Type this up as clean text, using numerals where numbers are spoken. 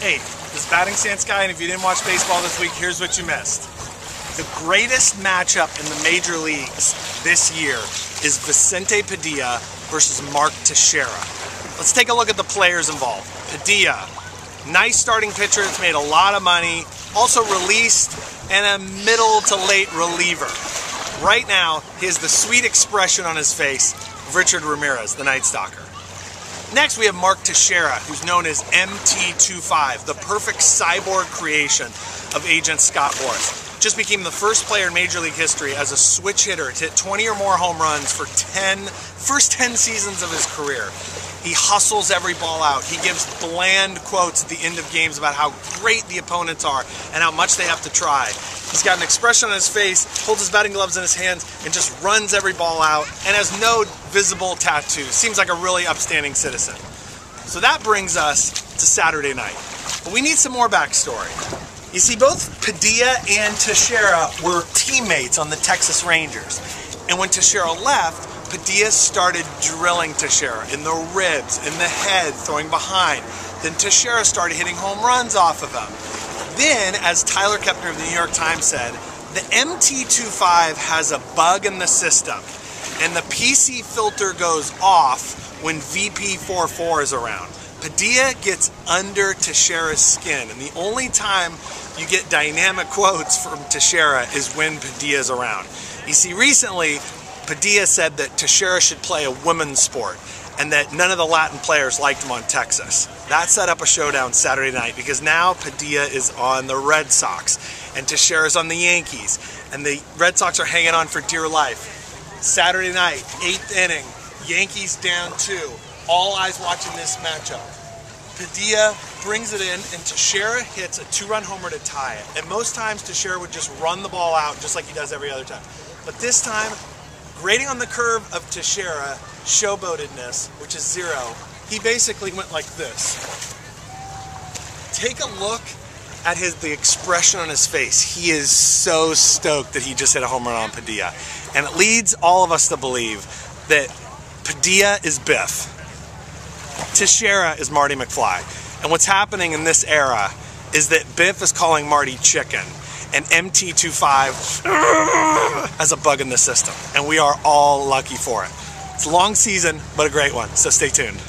Hey, this is Batting Stance Guy, and if you didn't watch baseball this week, here's what you missed. The greatest matchup in the major leagues this year is Vicente Padilla versus Mark Teixeira. Let's take a look at the players involved. Padilla, nice starting pitcher that's made a lot of money, also released, and a middle to late reliever. Right now, he has the sweet expression on his face of Richard Ramirez, the Night Stalker. Next, we have Mark Teixeira, who's known as MT25, the perfect cyborg creation of Agent Scott Boras. Just became the first player in Major League history as a switch hitter to hit 20 or more home runs for first 10 seasons of his career. He hustles every ball out. He gives bland quotes at the end of games about how great the opponents are and how much they have to try. He's got an expression on his face, holds his batting gloves in his hands, and just runs every ball out and has no visible tattoos. Seems like a really upstanding citizen. So that brings us to Saturday night. But we need some more backstory. You see, both Padilla and Teixeira were teammates on the Texas Rangers. And when Teixeira left, Padilla started drilling Teixeira in the ribs, in the head, throwing behind. Then Teixeira started hitting home runs off of him. Then, as Tyler Kepner of the New York Times said, the MT25 has a bug in the system, and the PC filter goes off when VP44 is around. Padilla gets under Teixeira's skin, and the only time you get dynamic quotes from Teixeira is when Padilla's around. You see, recently, Padilla said that Teixeira should play a women's sport and that none of the Latin players liked him on Texas. That set up a showdown Saturday night because now Padilla is on the Red Sox and Teixeira's on the Yankees, and the Red Sox are hanging on for dear life. Saturday night, 8th inning, Yankees down 2. All eyes watching this matchup. Padilla brings it in, and Teixeira hits a 2-run homer to tie it. And most times Teixeira would just run the ball out just like he does every other time. But this time, grading on the curve of Teixeira, showboatedness, which is 0, he basically went like this. Take a look at the expression on his face. He is so stoked that he just hit a home run on Padilla. And it leads all of us to believe that Padilla is Biff. Teixeira is Marty McFly. And what's happening in this era is that Biff is calling Marty chicken, and MT25 has a bug in the system. And we are all lucky for it. It's a long season, but a great one, so stay tuned.